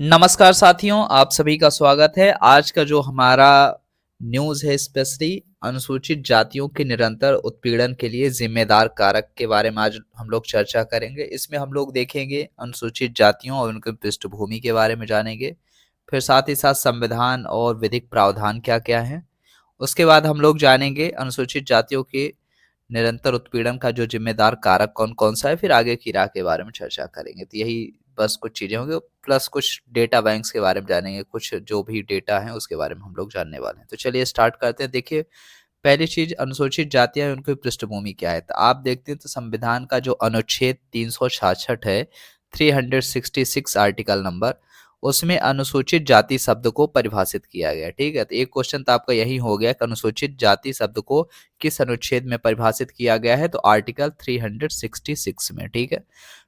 नमस्कार साथियों, आप सभी का स्वागत है। आज का जो हमारा न्यूज़ है स्पेशली अनुसूचित जातियों के निरंतर उत्पीड़न के लिए जिम्मेदार कारक के बारे में आज हम लोग चर्चा करेंगे। इसमें हम लोग देखेंगे अनुसूचित जातियों और उनकी पृष्ठभूमि के बारे में जानेंगे। फिर साथ ही साथ संविधान और विधिक प्रावधान क्या-क्या हैं। उसके बाद हम लोग जानेंगे अनुसूचित जातियों के निरंतर उत्पीड़न का जो जिम्मेदार कारक कौन-कौन सा है, फिर आगे की राह के बारे में चर्चा करेंगे। तो यही बस कुछ चीज़ें होंगी प्लस कुछ डेटा बैंक्स के बारे में जानेंगे, कुछ जो भी डेटा हैं उसके बारे में हम लोग जानने वाले हैं। तो चलिए स्टार्ट करते हैं। देखिए, पहली चीज़ अनुसूचित जातियाँ उनकी पृष्ठभूमि क्या है? तो आप देखते हैं तो संविधान का जो अनुच्छेद 366 है, 366 आर्टिकल नंबर, उसमें अनुसूचित जाति शब्द को परिभाषित किया गया है, ठीक है? तो एक क्वेश्चन तो आपका यही हो गया कि अनुसूचित जाति शब्द को किस अनुच्छेद में परिभाषित किया गया है? तो आर्टिकल 366 में, ठीक है?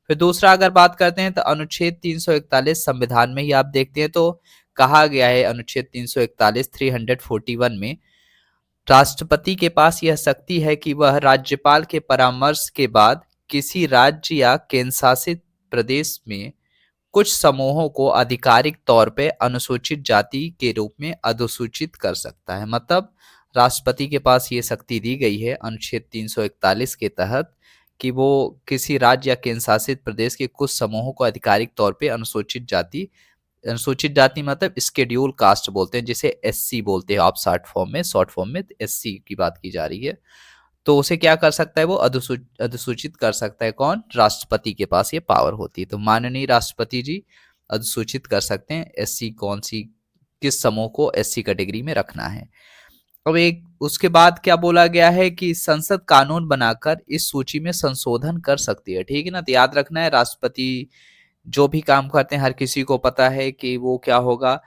फिर दूसरा अगर बात करते हैं तो अनुच्छेद 341 संविधान में ही आप देखते हैं तो कहा गया है अनुच्छेद 341 341 में राष्ट्रपति के पास यह शक्ति है कि वह राज्यपाल के परामर्श के बाद किसी राज्य या केंद्र शासित प्रदेश में कुछ समूहों को आधिकारिक तौर पे अनुसूचित जाति के रूप में अधिसूचित कर सकता है। मतलब राष्ट्रपति के पास ये शक्ति दी गई है अनुच्छेद 341 के तहत कि वो किसी राज्य या केंद्र शासित प्रदेश के कुछ समूहों को आधिकारिक तौर पे अनुसूचित जाति मतलब स्केड्यूल कास्ट बोलते हैं, जिसे एससी बोलते हैं आप शॉर्ट फॉर्म में एससी की बात की जा रही है। तो उसे क्या कर सकता है? वो अधिसूचित कर सकता है। कौन? राष्ट्रपति के पास ये पावर होती है। तो माननीय राष्ट्रपति जी अधिसूचित कर सकते हैं एससी कौन सी किस समूह को एससी कैटेगरी में रखना है। अब एक उसके बाद क्या बोला गया है कि संसद कानून बनाकर इस सूची में संशोधन कर सकती है, ठीक है ना? तो याद रखना है राष्ट्रपति जो भी काम करते हैं हर किसी को पता है कि वो क्या होगा,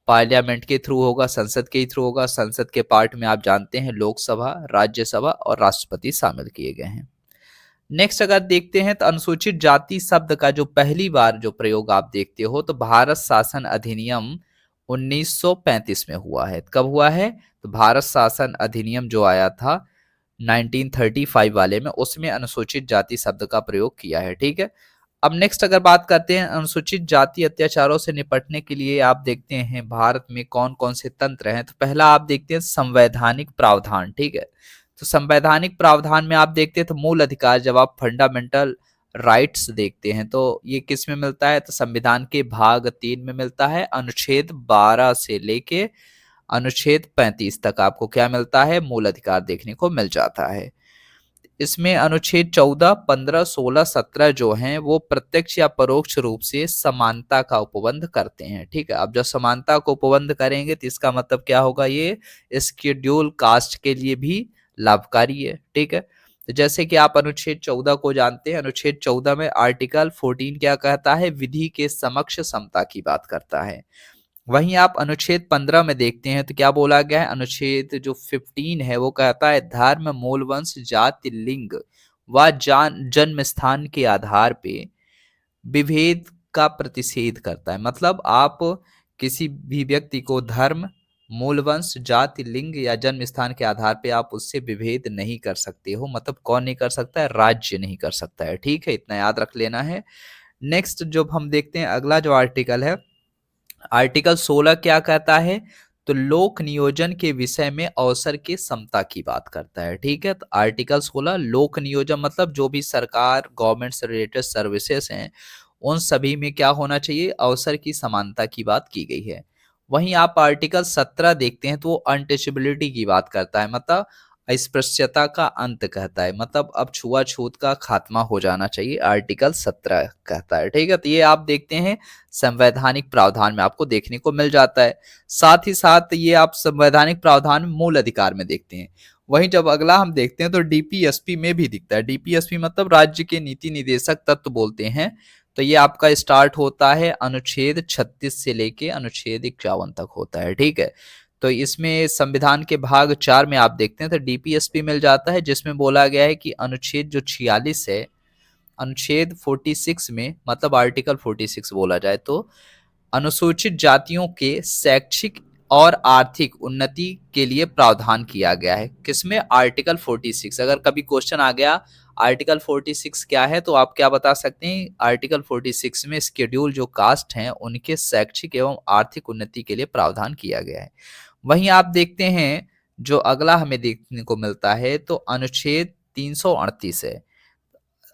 पार्लियामेंट के थ्रू होगा, संसद के थ्रू होगा। संसद के पार्ट में आप जानते हैं लोकसभा, राज्यसभा और राष्ट्रपति शामिल किए गए हैं। नेक्स्ट अगर देखते हैं तो अनुसूचित जाति शब्द का जो पहली बार जो प्रयोग आप देखते हो तो भारत शासन अधिनियम 1935 में हुआ है। कब हुआ है? तो भारत शासन अधिनियम जो आया था 1935 वाले में, उसमें अनुसूचित जाति शब्द का प्रयोग किया है, ठीक है। अब नेक्स्ट अगर बात करते हैं अनुसूचित जाति अत्याचारों से निपटने के लिए आप देखते हैं भारत में कौन कौन से तंत्र हैं। तो पहला आप देखते हैं संवैधानिक प्रावधान, ठीक है। तो संवैधानिक प्रावधान में आप देखते हैं तो मूल अधिकार, जब आप फंडामेंटल राइट्स देखते हैं तो ये किस में मिलता है? तो संविधान के भाग 3 में मिलता है। अनुच्छेद 12 से लेके अनुच्छेद 35 तक आपको क्या मिलता है? मूल अधिकार देखने को मिल जाता है। इसमें अनुच्छेद 14, 15, 16, 17 जो हैं वो प्रत्यक्ष या परोक्ष रूप से समानता का उपबंध करते हैं, ठीक है। अब जब समानता को उपबंध करेंगे तो इसका मतलब क्या होगा? ये शेड्यूल कास्ट के लिए भी लाभकारी है, ठीक है। तो जैसे कि आप अनुच्छेद 14 को जानते हैं, अनुच्छेद 14 में आर्टिकल 14 क्या कहता है? विधि के समक्ष समता की बात करता है। वहीं आप अनुच्छेद 15 में देखते हैं तो क्या बोला गया है? अनुच्छेद जो 15 है वो कहता है धर्म, मूल वंश, जाति, लिंग व जन्म स्थान के आधार पे विभेद का प्रतिषेध करता है। मतलब आप किसी भी व्यक्ति को धर्म, मूल वंश, जाति, लिंग या जन्म स्थान के आधार पे आप उससे विभेद नहीं कर सकते हो। मतलब कौन नहीं कर सकता है? राज्य नहीं कर सकता है, ठीक है। इतना याद रख लेना है। नेक्स्ट जब हम देखते हैं अगला जो आर्टिकल है, आर्टिकल 16 क्या कहता है? तो लोक नियोजन के विषय में अवसर की समता की बात करता है, ठीक है। तो आर्टिकल 16 लोक नियोजन मतलब जो भी सरकार गवर्नमेंट से रिलेटेड सर्विसेज हैं उन सभी में क्या होना चाहिए? अवसर की समानता की बात की गई है। वहीं आप आर्टिकल 17 देखते हैं तो वो अनटचेबिलिटी की बात करता है, मतलब अस्पृश्यता का अंत कहता है। मतलब अब छुआछूत का खात्मा हो जाना चाहिए, आर्टिकल 17 कहता है, ठीक है। तो ये आप देखते हैं संवैधानिक प्रावधान में आपको देखने को मिल जाता है। साथ ही साथ ये आप संवैधानिक प्रावधान में मूल अधिकार में देखते हैं। वहीं जब अगला हम देखते हैं तो डीपीएसपी में भी दिखता है। डीपीएसपी मतलब राज्य के नीति निदेशक तत्व बोलते हैं। तो ये आपका स्टार्ट होता है अनुच्छेद 36 से लेके अनुच्छेद 51 तक होता है, ठीक है। तो इसमें संविधान के भाग 4 में आप देखते हैं तो डीपीएसपी मिल जाता है, जिसमें बोला गया है कि अनुच्छेद जो 46 है, अनुच्छेद 46 में मतलब आर्टिकल 46 बोला जाए तो अनुसूचित जातियों के शैक्षिक और आर्थिक उन्नति के लिए प्रावधान किया गया है। किसमें? आर्टिकल 46। अगर कभी क्वेश्चन आ गया आर्टिकल 46 क्या है, तो आप क्या बता सकते हैं? आर्टिकल 46 में शेड्यूल जो कास्ट हैं उनके शैक्षिक एवं आर्थिक उन्नति के लिए प्रावधान किया गया है। वहीं आप देखते हैं जो अगला हमें देखने को मिलता है तो अनुच्छेद 338 है।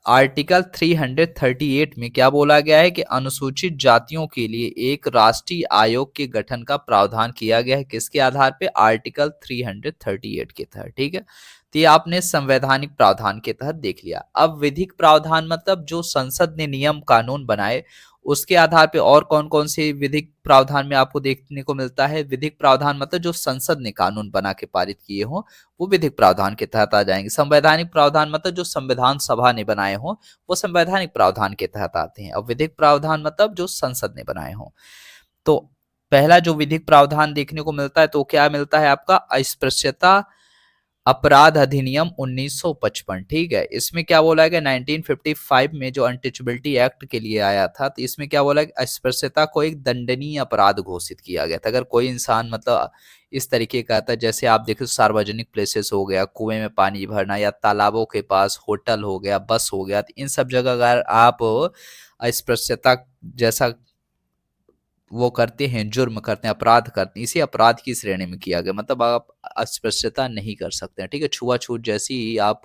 आर्टिकल 338 में क्या बोला गया है कि अनुसूचित जातियों के लिए एक राष्ट्रीय आयोग के गठन का प्रावधान किया गया है। किसके आधार पे? आर्टिकल 338 के तहत। ठीक है, तो ये आपने संवैधानिक प्रावधान के तहत देख लिया। अब विधिक प्रावधान मतलब जो संसद ने नियम कानून बनाए उसके आधार पे और कौन कौन से विधिक प्रावधान में आपको देखने को मिलता है? विधिक प्रावधान मतलब जो संसद ने कानून बना के पारित किए हों वो विधिक प्रावधान के तहत आ जाएंगे। संवैधानिक प्रावधान मतलब जो संविधान सभा ने बनाए हों वो संवैधानिक प्रावधान के तहत आते हैं। और विधिक प्रावधान मतलब जो संसद ने बनाए हों। तो पहला जो विधिक प्रावधान देखने को मिलता है तो क्या मिलता है आपका? अस्पृश्यता अपराध अधिनियम 1955। ठीक है, इसमें क्या बोला गया? 1955 में जो अनटचेबिलिटी एक्ट के लिए आया था तो इसमें क्या बोला कि अस्पृश्यता को एक दंडनीय अपराध घोषित किया गया था। अगर कोई इंसान मतलब इस तरीके का था, जैसे आप देखो सार्वजनिक प्लेसेस हो गया, कुएं में पानी भरना या तालाबों के पास, होटल हो गया, बस हो गया, तो इन सब जगह अगर आप अस्पृश्यता जैसा वो करते हैं, जुर्म करते हैं, अपराध करते हैं, इसे अपराध की श्रेणी में किया गया। मतलब आप अस्पृश्यता नहीं कर सकते हैं। ठीक है, छुआछूत जैसी आप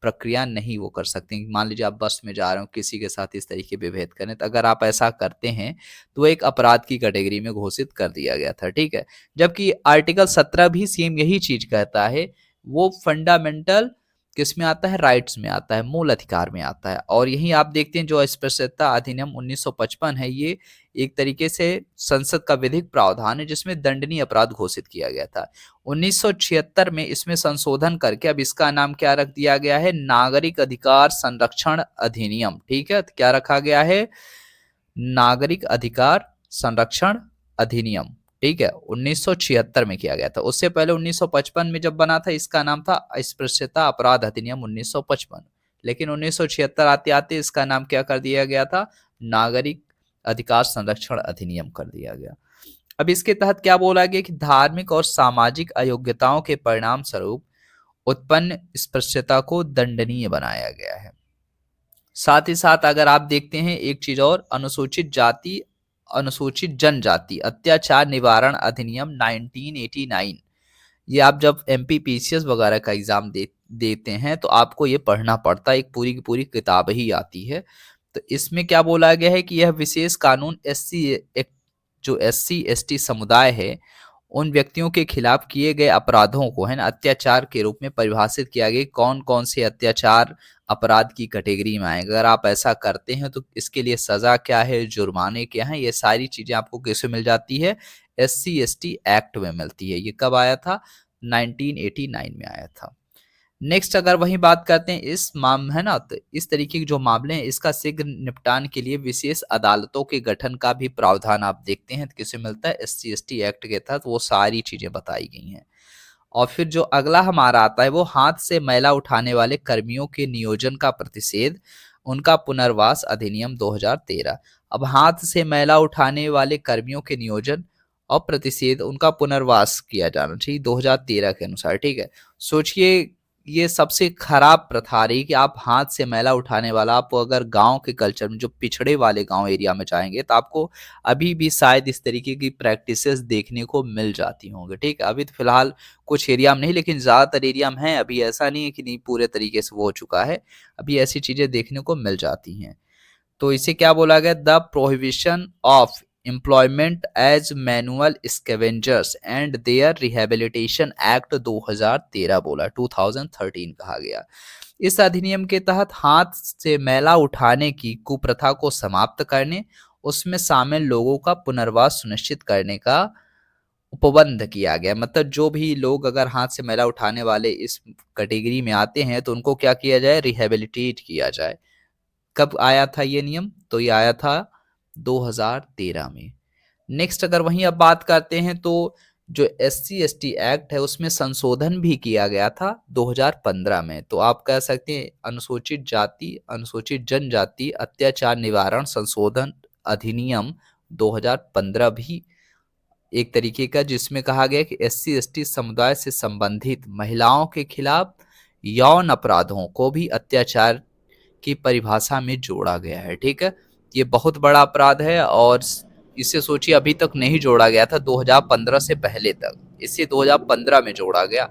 प्रक्रिया नहीं वो कर सकते हैं। मान लीजिए आप बस में जा रहे हो, किसी के साथ इस तरीके विभेद करें, तो अगर आप ऐसा करते हैं तो एक अपराध की कैटेगरी में घोषित कर दिया गया था। ठीक है, जबकि आर्टिकल 17 भी सेम यही चीज कहता है। वो फंडामेंटल किस में आता है? राइट्स में आता है, मूल अधिकार में आता है। और यही आप देखते हैं जो अस्पृश्यता अधिनियम 1955 है, ये एक तरीके से संसद का विधिक प्रावधान है जिसमें दंडनीय अपराध घोषित किया गया था। 1976 में इसमें संशोधन करके अब इसका नाम क्या रख दिया गया है? नागरिक अधिकार संरक्षण अधिनियम। ठीक है, तो क्या रखा गया है? नागरिक अधिकार संरक्षण अधिनियम। ठीक है, 1976 में किया गया था। उससे पहले 1955 में जब बना था इसका नाम था अस्पृश्यता अपराध अधिनियम 1955। लेकिन 1976 आते आते इसका नाम क्या कर दिया गया था? नागरिक अधिकार संरक्षण अधिनियम कर दिया गया। अब इसके तहत क्या बोला गया कि धार्मिक और सामाजिक अयोग्यताओं के परिणाम स्वरूप उत्पन्न स्पृश्यता को दंडनीय बनाया गया है। साथ ही साथ अगर आप देखते हैं एक चीज और, अनुसूचित जाति अनुसूचित जनजाति अत्याचार निवारण अधिनियम 1989। ये आप जब एमपीपीसीएस वगैरह का एग्जाम देते हैं तो आपको ये पढ़ना पड़ता है, एक पूरी की पूरी किताब ही आती है। तो इसमें क्या बोला गया है कि यह विशेष कानून जो एससी एसटी समुदाय है उन व्यक्तियों के खिलाफ किए गए अपराधों को है ना अत्याचार के रूप में परिभाषित किया गया। कौन कौन से अत्याचार अपराध की कैटेगरी में आए, अगर आप ऐसा करते हैं तो इसके लिए सजा क्या है, जुर्माने क्या है, ये सारी चीजें आपको कैसे मिल जाती है? एससी एसटी एक्ट में मिलती है। ये कब आया था? 1989 में आया था। नेक्स्ट अगर वही बात करते हैं इस है ना, तो इस तरीके के जो मामले हैं इसका शीघ्र निपटान के लिए विशेष अदालतों के गठन का भी प्रावधान आप देखते हैं तो किसे मिलता है? एससी एसटी एक्ट के तहत वो सारी चीजें बताई गई हैं। और फिर जो अगला हमारा आता है वो हाथ से मैला उठाने वाले कर्मियों के नियोजन का प्रतिषेध उनका पुनर्वास अधिनियम 2013। अब हाथ से मैला उठाने वाले कर्मियों के नियोजन और प्रतिषेध उनका पुनर्वास किया जाना चाहिए 2013 के अनुसार। ठीक है, सोचिए ये सबसे खराब प्रथा रही कि आप हाथ से मैला उठाने वाला, आप अगर गांव के कल्चर में जो पिछड़े वाले गांव एरिया में जाएंगे तो आपको अभी भी शायद इस तरीके की प्रैक्टिसेस देखने को मिल जाती होंगी। ठीक है, अभी तो फिलहाल कुछ एरिया में नहीं लेकिन ज्यादातर एरिया में है। अभी ऐसा नहीं है कि नहीं पूरे तरीके से वो हो चुका है, अभी ऐसी चीजें देखने को मिल जाती हैं। तो इसे क्या बोला गया? The prohibition of employment as manual scavengers and their rehabilitation act 2013 बोला, 2013 कहा गया। इस अधिनियम के तहत हाथ से मैला उठाने की कुप्रथा को समाप्त करने, उसमें शामिल लोगों का पुनर्वास सुनिश्चित करने का उपबंध किया गया। मतलब जो भी लोग अगर हाथ से मैला उठाने वाले इस कैटेगरी में आते हैं तो उनको क्या किया जाए? रिहेबिलिटेट किया जाए। कब आया था ये नियम? तो ये आया था 2013 में। नेक्स्ट अगर वहीं अब बात करते हैं तो जो एससी एसटी एक्ट है उसमें संशोधन भी किया गया था 2015 में। तो आप कह सकते हैं अनुसूचित जाति अनुसूचित जनजाति अत्याचार निवारण संशोधन अधिनियम 2015 भी एक तरीके का, जिसमें कहा गया कि एससी एसटी समुदाय से संबंधित महिलाओं के खिलाफ यौन अपराधों को भी अत्याचार की परिभाषा में जोड़ा गया है। ठीक है, ये बहुत बड़ा अपराध है और इसे सोचिए अभी तक नहीं जोड़ा गया था, 2015 से पहले तक इसे 2015 में जोड़ा गया।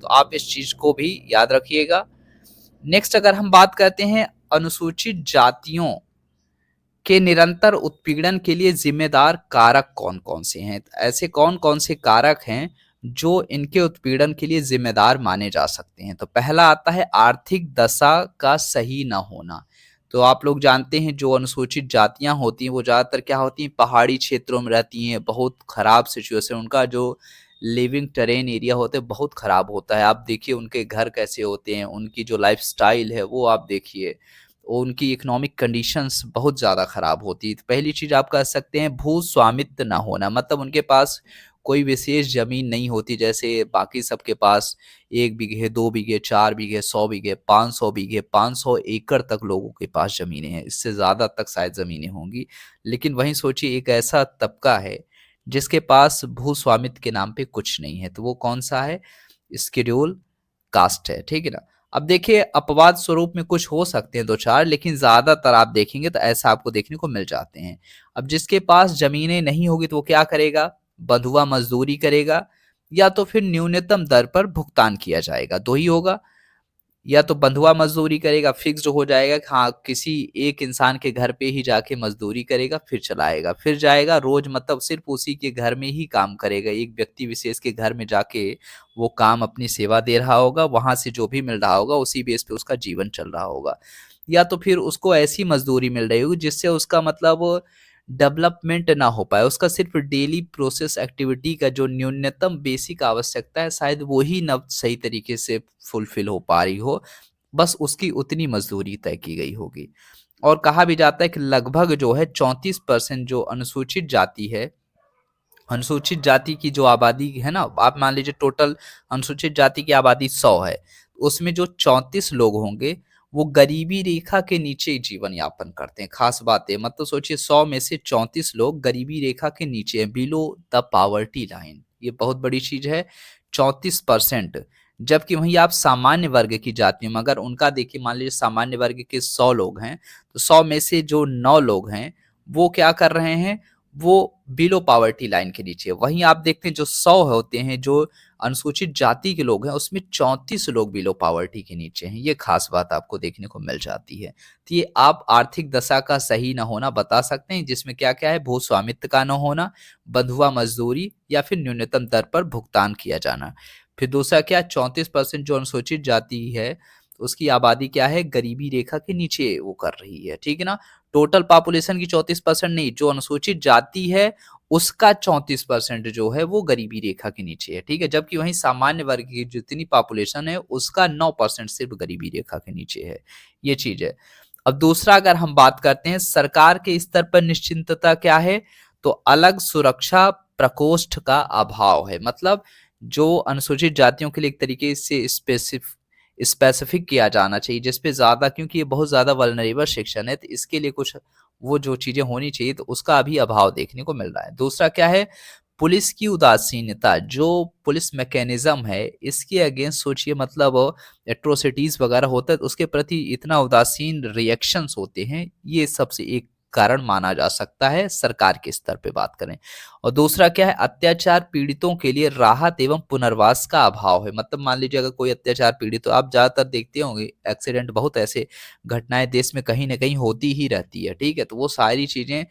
तो आप इस चीज को भी याद रखिएगा। नेक्स्ट अगर हम बात करते हैं अनुसूचित जातियों के निरंतर उत्पीड़न के लिए जिम्मेदार कारक कौन कौन से हैं, ऐसे कौन कौन से कारक हैं जो इनके उत्पीड़न के लिए जिम्मेदार माने जा सकते हैं। तो पहला आता है आर्थिक दशा का सही न होना। तो आप लोग जानते हैं जो अनुसूचित जातियां होती हैं वो ज्यादातर क्या होती हैं, पहाड़ी क्षेत्रों में रहती हैं, बहुत खराब सिचुएशन, उनका जो लिविंग टेरेन एरिया होते हैं बहुत खराब होता है। आप देखिए उनके घर कैसे होते हैं, उनकी जो लाइफ स्टाइल है वो आप देखिए, उनकी इकोनॉमिक कंडीशंस बहुत ज़्यादा खराब होती है। तो पहली चीज़ आप कह सकते हैं भू स्वामित्व ना होना, मतलब उनके पास कोई विशेष ज़मीन नहीं होती जैसे बाकी सबके पास 1 बीघे, 2 बीघे, 4 बीघे, 100 बीघे, 500 बीघे, 500 एकड़ तक लोगों के पास ज़मीनें हैं, इससे ज़्यादा तक शायद ज़मीनें होंगी। लेकिन वहीं सोचिए एक ऐसा तबका है जिसके पास भू स्वामित्व के नाम पे कुछ नहीं है, तो वो कौन-सा है? शेड्यूल कास्ट है, ठीक है ना? अब देखिए अपवाद स्वरूप में कुछ हो सकते हैं 2-4, लेकिन ज़्यादातर आप देखेंगे तो ऐसा आपको देखने को मिल जाते हैं। अब जिसके पास ज़मीनें नहीं होगी तो वो क्या करेगा? बंधुआ मज़दूरी करेगा या तो फिर न्यूनतम दर पर भुगतान किया जाएगा, 2 ही होगा। या तो बंधुआ मजदूरी करेगा, फिक्स्ड हो जाएगा कि हाँ किसी एक इंसान के घर पे ही जाके मजदूरी करेगा, फिर चलाएगा, फिर जाएगा रोज, मतलब सिर्फ उसी के घर में ही काम करेगा, एक व्यक्ति विशेष के घर में जाके वो काम अपनी सेवा दे रहा होगा, वहां से जो भी मिल रहा होगा उसी बेस पे उसका जीवन चल रहा होगा। या तो फिर उसको ऐसी मजदूरी मिल रही होगी जिससे उसका मतलब डेवलपमेंट ना हो पाए, उसका सिर्फ डेली प्रोसेस एक्टिविटी का जो न्यूनतम बेसिक आवश्यकता है शायद वो ही ना सही तरीके से फुलफिल हो पा रही हो, बस उसकी उतनी मजदूरी तय की गई होगी। और कहा भी जाता है कि लगभग जो है 34% जो अनुसूचित जाति है, अनुसूचित जाति की जो आबादी है ना, आप मान लीजिए टोटल अनुसूचित जाति की आबादी 100 है, उसमें जो 34 लोग होंगे वो गरीबी रेखा के नीचे जीवन यापन करते हैं। खास बात है, मतलब सोचिए 100 में से 34 लोग गरीबी रेखा के नीचे हैं, बिलो द पावर्टी लाइन, ये बहुत बड़ी चीज है, 34%। जबकि वहीं आप सामान्य वर्ग की जातियों में अगर उनका देखिए, मान लीजिए सामान्य वर्ग के 100 लोग हैं तो 100 में से जो 9 लोग हैं वो क्या कर रहे हैं, वो बिलो पावर्टी लाइन के नीचे। वहीं आप देखते हैं जो 100 होते हैं जो अनुसूचित जाति के लोग हैं उसमें 34 लोग बिलो पावर्टी के नीचे हैं, ये खास बात आपको देखने को मिल जाती है। तो ये आप आर्थिक दशा का सही न होना बता सकते हैं, जिसमें क्या क्या है, भू स्वामित्व का न होना, बंधुआ मजदूरी या फिर न्यूनतम दर पर भुगतान किया जाना। फिर दूसरा क्या, 34% जो अनुसूचित जाति है उसकी आबादी क्या है, गरीबी रेखा के नीचे वो कर रही है, ठीक है ना। टोटल पॉपुलेशन की 34% नहीं, जो अनुसूचित जाति है उसका 34% जो है वो गरीबी रेखा के नीचे है, ठीक है। जबकि वहीं सामान्य वर्ग की जितनी पॉपुलेशन है उसका 9% सिर्फ गरीबी रेखा के नीचे है, ये चीज है। अब दूसरा अगर हम बात करते हैं सरकार के स्तर पर निश्चिंतता क्या है, तो अलग सुरक्षा प्रकोष्ठ का अभाव है, मतलब जो अनुसूचित जातियों के लिए एक तरीके से स्पेसिफिक किया जाना चाहिए जिसपे ज्यादा, क्योंकि ये बहुत ज्यादा वल्नरेबल सेक्शन है तो इसके लिए कुछ वो जो चीजें होनी चाहिए तो उसका अभी अभाव देखने को मिल रहा है। दूसरा क्या है, पुलिस की उदासीनता, जो पुलिस मैकेनिज्म है इसके अगेंस्ट सोचिए, मतलब एट्रोसिटीज वगैरह होता है तो उसके प्रति इतना उदासीन रिएक्शंस होते हैं, ये सबसे एक कारण माना जा सकता है सरकार के स्तर पे बात करें। और दूसरा क्या है, अत्याचार पीड़ितों के लिए राहत एवं पुनर्वास का अभाव है, मतलब मान लीजिए अगर कोई अत्याचार पीड़ित, तो आप ज्यादातर देखते होंगे एक्सीडेंट, बहुत ऐसे घटनाएं देश में कहीं ना कहीं होती ही रहती है, ठीक है। तो वो सारी चीजें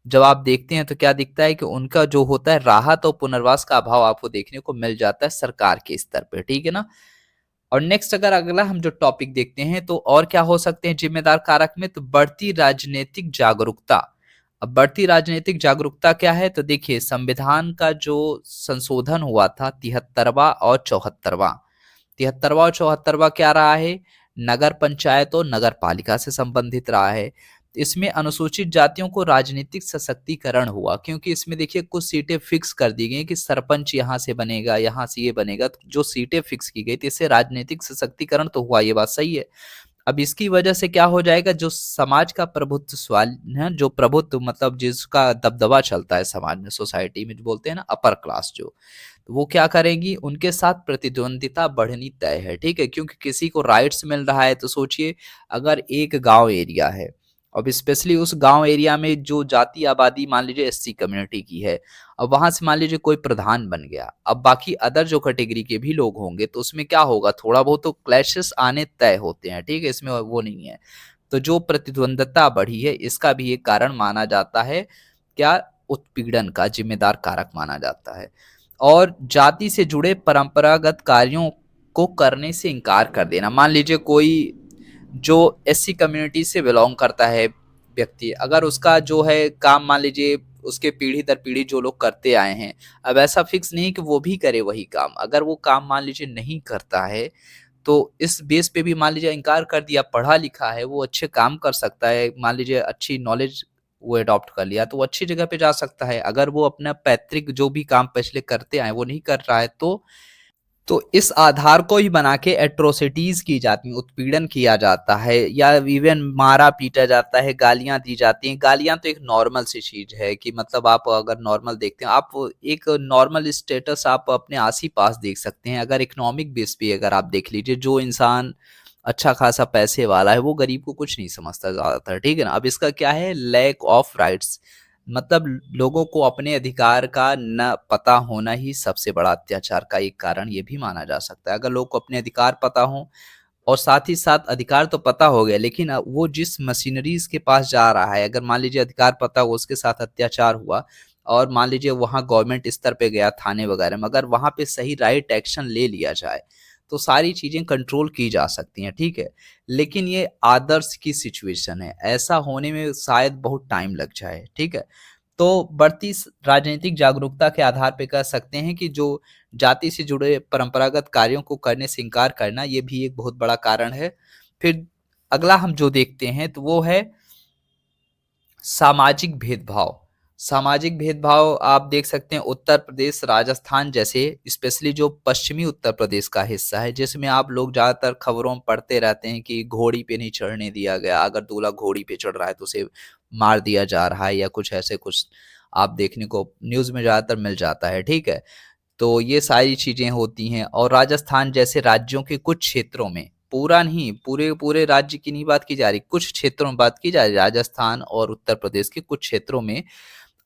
जब आप देखते हैं तो क्या दिखता है कि उनका जो होता है राहत और पुनर्वास का अभाव आपको देखने को मिल जाता है सरकार के स्तर पे, ठीक है ना। और नेक्स्ट अगर अगला हम जो टॉपिक देखते हैं तो और क्या हो सकते हैं जिम्मेदार कारक में, तो बढ़ती राजनीतिक जागरूकता। अब बढ़ती राजनीतिक जागरूकता क्या है, तो देखिए संविधान का जो संशोधन हुआ था 73वां और 74वां, 73वां और 74वां क्या रहा है, नगर पंचायत और नगर पालिका से संबंधित रहा है। इसमें अनुसूचित जातियों को राजनीतिक सशक्तिकरण हुआ, क्योंकि इसमें देखिए कुछ सीटें फिक्स कर दी गई कि सरपंच यहाँ से बनेगा, यहाँ से ये बनेगा, तो जो सीटें फिक्स की गई थी इससे राजनीतिक सशक्तिकरण तो हुआ, ये बात सही है। अब इसकी वजह से क्या हो जाएगा, जो समाज का प्रभुत्व सवाल है, जो प्रभुत्व मतलब जिसका दबदबा चलता है समाज में, सोसाइटी में, जो बोलते हैं ना अपर क्लास, जो तो वो क्या करेगी, उनके साथ प्रतिद्वंदिता बढ़नी तय है, ठीक है, क्योंकि किसी को राइट्स मिल रहा है। तो सोचिए, अगर एक गांव एरिया है, अब स्पेशली उस गांव एरिया में जो जाति आबादी मान लीजिए एससी कम्युनिटी की है, अब वहां से मान लीजिए कोई प्रधान बन गया, अब बाकी अदर जो कैटेगरी के भी लोग होंगे, तो उसमें क्या होगा, थोड़ा बहुत तो क्लैशेस आने तय होते हैं, ठीक है, इसमें वो नहीं है। तो जो प्रतिद्वंदता बढ़ी है, इसका भी एक कारण माना जाता है, क्या, उत्पीड़न का जिम्मेदार कारक माना जाता है। और जाति से जुड़े परंपरागत कार्यों को करने से इनकार कर देना, मान लीजिए कोई जो एससी कम्युनिटी से बिलोंग करता है व्यक्ति, अगर उसका जो है काम मान लीजिए उसके पीढ़ी दर पीढ़ी जो लोग करते आए हैं, अब ऐसा फिक्स नहीं कि वो भी करे वही काम, अगर वो काम मान लीजिए नहीं करता है, तो इस बेस पे भी मान लीजिए इनकार कर दिया, पढ़ा लिखा है, वो अच्छे काम कर सकता है, मान लीजिए अच्छी नॉलेज वो अडॉप्ट कर लिया, तो वो अच्छी जगह पे जा सकता है। अगर वो अपना पैतृक जो भी काम पिछले करते आए वो नहीं कर रहा है, तो इस आधार को ही बना के एट्रोसिटीज की जाती हैं, उत्पीड़न किया जाता है, या इवन मारा पीटा जाता है, गालियां दी जाती हैं। गालियां तो एक नॉर्मल सी चीज है कि मतलब आप अगर नॉर्मल देखते हैं, आप एक नॉर्मल स्टेटस आप अपने आस ही पास देख सकते हैं। अगर इकोनॉमिक बेस पे अगर आप देख लीजिए, जो इंसान अच्छा खासा पैसे वाला है वो गरीब को कुछ नहीं समझता ज्यादातर, ठीक है ना। अब इसका क्या है, लैक ऑफ राइट्स, मतलब लोगों को अपने अधिकार का न पता होना ही सबसे बड़ा अत्याचार का एक कारण ये भी माना जा सकता है। अगर लोग को अपने अधिकार पता हो, और साथ ही साथ अधिकार तो पता हो गया, लेकिन वो जिस मशीनरीज के पास जा रहा है, अगर मान लीजिए अधिकार पता हो, उसके साथ अत्याचार हुआ, और मान लीजिए वहां गवर्नमेंट स्तर पे गया थाने वगैरह में, अगर वहां पे सही राइट एक्शन ले लिया जाए, तो सारी चीजें कंट्रोल की जा सकती हैं, ठीक है। लेकिन ये आदर्श की सिचुएशन है, ऐसा होने में शायद बहुत टाइम लग जाए, ठीक है। तो बढ़ती राजनीतिक जागरूकता के आधार पे कह सकते हैं कि जो जाति से जुड़े परंपरागत कार्यों को करने से इनकार करना, ये भी एक बहुत बड़ा कारण है। फिर अगला हम जो देखते हैं तो वो है सामाजिक भेदभाव। सामाजिक भेदभाव आप देख सकते हैं उत्तर प्रदेश, राजस्थान जैसे, स्पेशली जो पश्चिमी उत्तर प्रदेश का हिस्सा है, जिसमें आप लोग ज्यादातर खबरों में पढ़ते रहते हैं कि घोड़ी पे नहीं चढ़ने दिया गया, अगर दूल्हा घोड़ी पे चढ़ रहा है तो उसे मार दिया जा रहा है, या कुछ ऐसे कुछ आप देखने को न्यूज में ज्यादातर मिल जाता है, ठीक है। तो ये सारी चीजें होती हैं। और राजस्थान जैसे राज्यों के कुछ क्षेत्रों में, पूरा नहीं, पूरे पूरे राज्य की नहीं बात की जा रही, कुछ क्षेत्रों में बात की जा रही, राजस्थान और उत्तर प्रदेश के कुछ क्षेत्रों में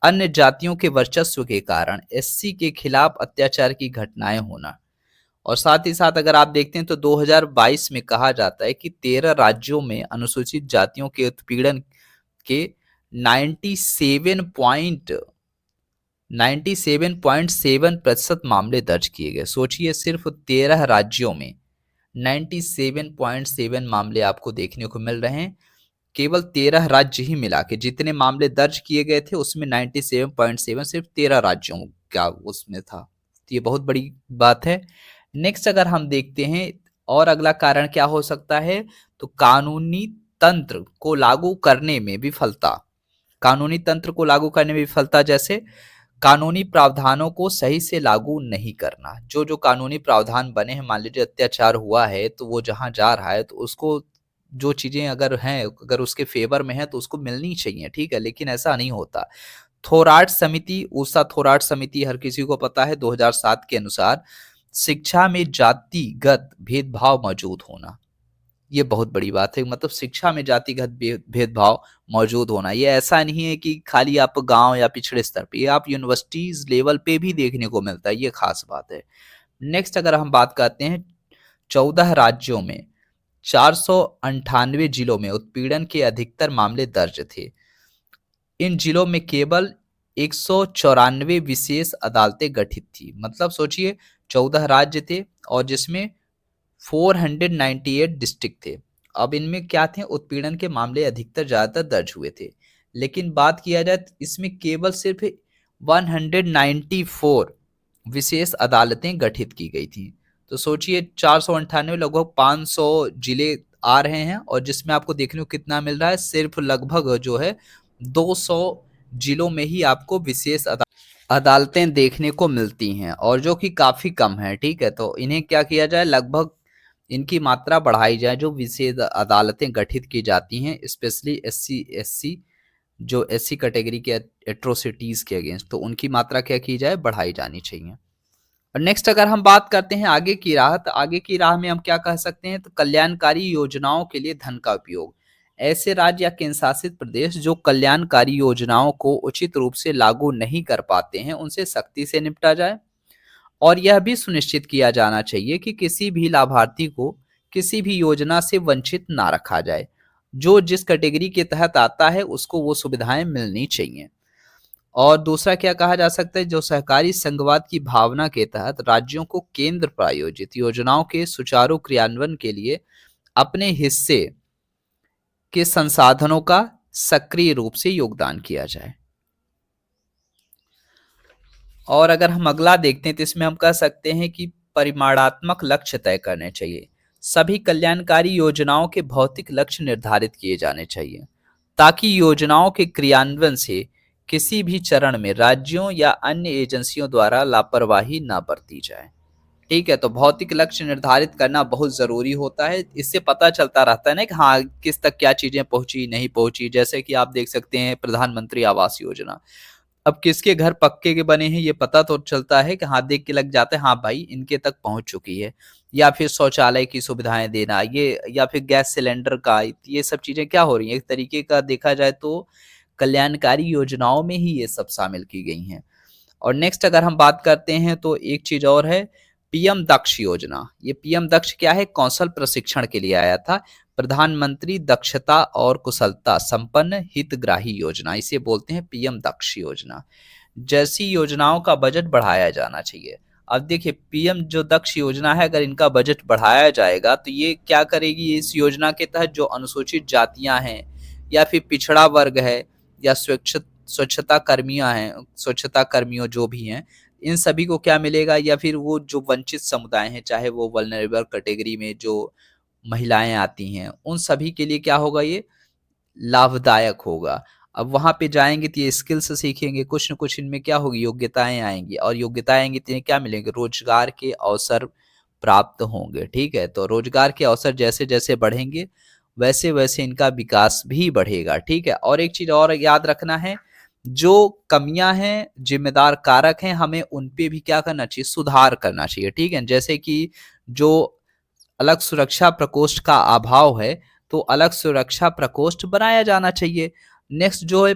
अन्य जातियों के वर्चस्व के कारण एससी के खिलाफ अत्याचार की घटनाएं होना। और साथ ही साथ अगर आप देखते हैं तो 2022 में कहा जाता है कि 13 राज्यों में अनुसूचित जातियों के उत्पीड़न के 97.7% मामले दर्ज किए गए। सोचिए, सिर्फ 13 राज्यों में 97.7 मामले आपको देखने को मिल रहे हैं। केवल 13 राज्य ही मिला के जितने मामले दर्ज किए गए थे, उसमें 97.7 सिर्फ 13 राज्यों का उसमें था। तो ये बहुत बड़ी बात है। नेक्स्ट अगर हम देखते हैं, और अगला कारण क्या हो सकता है, तो कानूनी तंत्र को लागू करने में विफलता। कानूनी तंत्र को लागू करने में विफलता, जैसे कानूनी प्रावधानों को सही से लागू नहीं करना। जो जो कानूनी प्रावधान बने हैं, मान लीजिए अत्याचार हुआ है, तो वो जहां जा रहा है तो उसको जो चीजें अगर हैं, अगर उसके फेवर में है तो उसको मिलनी चाहिए, ठीक है, लेकिन ऐसा नहीं होता। थोराट समिति, ऊषा थोराट समिति हर किसी को पता है, 2007 के अनुसार शिक्षा में जातिगत भेदभाव मौजूद होना, ये बहुत बड़ी बात है। मतलब शिक्षा में जातिगत भेदभाव मौजूद होना, ये ऐसा नहीं है कि खाली आप गांव या पिछड़े स्तर पे, ये आप यूनिवर्सिटीज लेवल पे भी देखने को मिलता है, ये खास बात है। नेक्स्ट अगर हम बात करते हैं, 14 राज्यों में 498 जिलों में उत्पीड़न के अधिकतर मामले दर्ज थे। इन जिलों में केवल 194 विशेष अदालतें गठित थी। मतलब सोचिए, 14 राज्य थे और जिसमें 498 डिस्ट्रिक्ट थे। अब इनमें क्या थे, उत्पीड़न के मामले अधिकतर ज्यादातर दर्ज हुए थे। लेकिन बात किया जाए तो इसमें केवल सिर्फ 194 विशेष अदालतें गठित की गई थी। तो सोचिए, 498 लगभग 500 जिले आ रहे हैं, और जिसमें आपको देखने को कितना मिल रहा है, सिर्फ लगभग जो है 200 जिलों में ही आपको विशेष अदालतें देखने को मिलती हैं, और जो कि काफी कम है, ठीक है। तो इन्हें क्या किया जाए, लगभग इनकी मात्रा बढ़ाई जाए। जो विशेष अदालतें गठित की जाती हैं स्पेशली एससी जो एससी कैटेगरी के एट्रोसिटीज के अगेंस्ट, तो उनकी मात्रा क्या की जाए, बढ़ाई जानी चाहिए। और नेक्स्ट अगर हम बात करते हैं आगे की राह, तो आगे की राह में हम क्या कह सकते हैं, तो कल्याणकारी योजनाओं के लिए धन का उपयोग। ऐसे राज्य या केंद्र शासित प्रदेश जो कल्याणकारी योजनाओं को उचित रूप से लागू नहीं कर पाते हैं, उनसे सख्ती से निपटा जाए। और यह भी सुनिश्चित किया जाना चाहिए कि किसी भी लाभार्थी को किसी भी योजना से वंचित ना रखा जाए। जो जिस कैटेगरी के तहत आता है उसको वो सुविधाएं मिलनी चाहिए। और दूसरा क्या कहा जा सकता है, जो सहकारी संघवाद की भावना के तहत राज्यों को केंद्र प्रायोजित योजनाओं के सुचारू क्रियान्वयन के लिए अपने हिस्से के संसाधनों का सक्रिय रूप से योगदान किया जाए। और अगर हम अगला देखते हैं तो इसमें हम कह सकते हैं कि परिमाणात्मक लक्ष्य तय करने चाहिए। सभी कल्याणकारी योजनाओं के भौतिक लक्ष्य निर्धारित किए जाने चाहिए ताकि योजनाओं के क्रियान्वयन से किसी भी चरण में राज्यों या अन्य एजेंसियों द्वारा लापरवाही ना बरती जाए। ठीक है, तो भौतिक लक्ष्य निर्धारित करना बहुत जरूरी होता है। इससे पता चलता रहता है ना कि हाँ किस तक क्या चीजें पहुंची नहीं पहुंची। जैसे कि आप देख सकते हैं प्रधानमंत्री आवास योजना, अब किसके घर पक्के के बने हैं ये पता तो चलता है कि हाँ देख के लग जाता है हाँ भाई इनके तक पहुंच चुकी है। या फिर शौचालय की सुविधाएं देना, ये या फिर गैस सिलेंडर का, ये सब चीजें क्या हो रही हैं, एक तरीके का देखा जाए तो कल्याणकारी योजनाओं में ही ये सब शामिल की गई हैं। और नेक्स्ट अगर हम बात करते हैं तो एक चीज और है पीएम दक्ष योजना। ये पीएम दक्ष क्या है, कौशल प्रशिक्षण के लिए आया था। प्रधानमंत्री दक्षता और कुशलता संपन्न हितग्राही योजना, इसे बोलते हैं पीएम दक्ष योजना। जैसी योजनाओं का बजट बढ़ाया जाना चाहिए। अब देखिए पीएम जो दक्ष योजना है, अगर इनका बजट बढ़ाया जाएगा तो ये क्या करेगी, इस योजना के तहत जो अनुसूचित जातियां हैं या फिर पिछड़ा वर्ग है या स्वच्छता कर्मियां हैं, स्वच्छता कर्मियों जो भी हैं, इन सभी को क्या मिलेगा, या फिर वो जो वंचित समुदाय हैं चाहे वो वल्नरेबल कैटेगरी में जो महिलाएं आती हैं, उन सभी के लिए क्या होगा, ये लाभदायक होगा। अब वहां पे जाएंगे तो ये स्किल्स सीखेंगे, कुछ न कुछ इनमें क्या होगी, योग्यताएं आएंगी, और योग्यताएं आएंगी तो इन्हें क्या मिलेंगे, रोजगार के अवसर प्राप्त होंगे। ठीक है, तो रोजगार के अवसर जैसे जैसे बढ़ेंगे वैसे वैसे इनका विकास भी बढ़ेगा। ठीक है, और एक चीज और याद रखना है, जो कमियां हैं जिम्मेदार कारक हैं, हमें उन पे भी क्या करना चाहिए, सुधार करना चाहिए। ठीक है, जैसे कि जो अलग सुरक्षा प्रकोष्ठ का अभाव है तो अलग सुरक्षा प्रकोष्ठ बनाया जाना चाहिए। नेक्स्ट जो है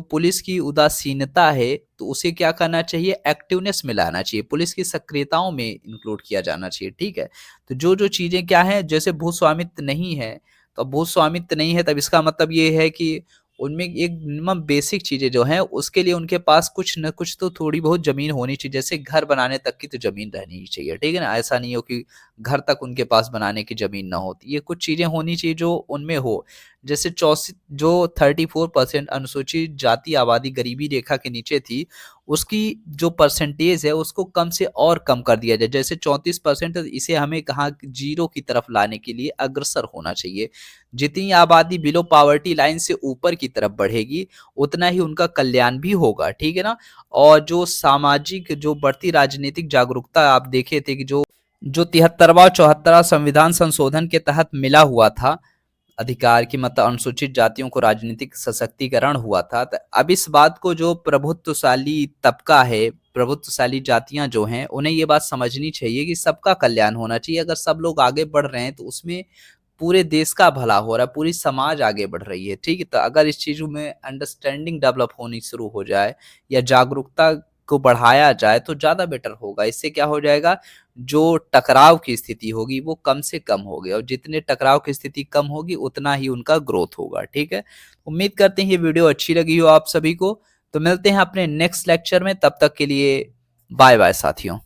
पुलिस की उदासीनता है तो उसे क्या करना चाहिए, एक्टिवनेस में लाना चाहिए, पुलिस की सक्रियताओं में इंक्लूड किया जाना चाहिए। ठीक है, तो जो जो चीजें क्या है, जैसे भू स्वामित्व नहीं है, तो भू स्वामित्व नहीं है तब इसका मतलब ये है कि उनमें एक मिनिमम बेसिक चीजें जो हैं उसके लिए उनके पास कुछ न कुछ तो थोड़ी बहुत जमीन होनी चाहिए। जैसे घर बनाने तक की तो जमीन रहनी ही चाहिए। ठीक है ना, ऐसा नहीं हो कि घर तक उनके पास बनाने की जमीन ना होती, ये कुछ चीजें होनी चाहिए जो उनमें हो। जैसे 34 जो 34% अनुसूचित जाति आबादी गरीबी रेखा के नीचे थी, उसकी जो परसेंटेज है उसको कम से और कम कर दिया जाए। जैसे 34%, इसे हमें कहा जीरो की तरफ लाने के लिए अग्रसर होना चाहिए। जितनी आबादी बिलो पॉवर्टी लाइन से ऊपर की तरफ बढ़ेगी उतना ही उनका कल्याण भी होगा। ठीक है ना, और जो सामाजिक जो बढ़ती राजनीतिक जागरूकता आप देखे थे कि जो 73वां 74वां संविधान संशोधन के तहत मिला हुआ था अधिकार की, मतलब अनुसूचित जातियों को राजनीतिक सशक्तिकरण हुआ था, तो अब इस बात को जो प्रभुत्वशाली तबका है, प्रभुत्वशाली जातियां जो हैं, उन्हें ये बात समझनी चाहिए कि सबका कल्याण होना चाहिए। अगर सब लोग आगे बढ़ रहे हैं तो उसमें पूरे देश का भला हो रहा है, पूरी समाज आगे बढ़ रही है। ठीक है, तो अगर इस चीजों में अंडरस्टैंडिंग डेवलप होनी शुरू हो जाए या जागरूकता को बढ़ाया जाए तो ज्यादा बेटर होगा। इससे क्या हो जाएगा, जो टकराव की स्थिति होगी वो कम से कम होगी, और जितने टकराव की स्थिति कम होगी उतना ही उनका ग्रोथ होगा। ठीक है, उम्मीद करते हैं ये वीडियो अच्छी लगी हो आप सभी को। तो मिलते हैं अपने नेक्स्ट लेक्चर में, तब तक के लिए बाय बाय साथियों।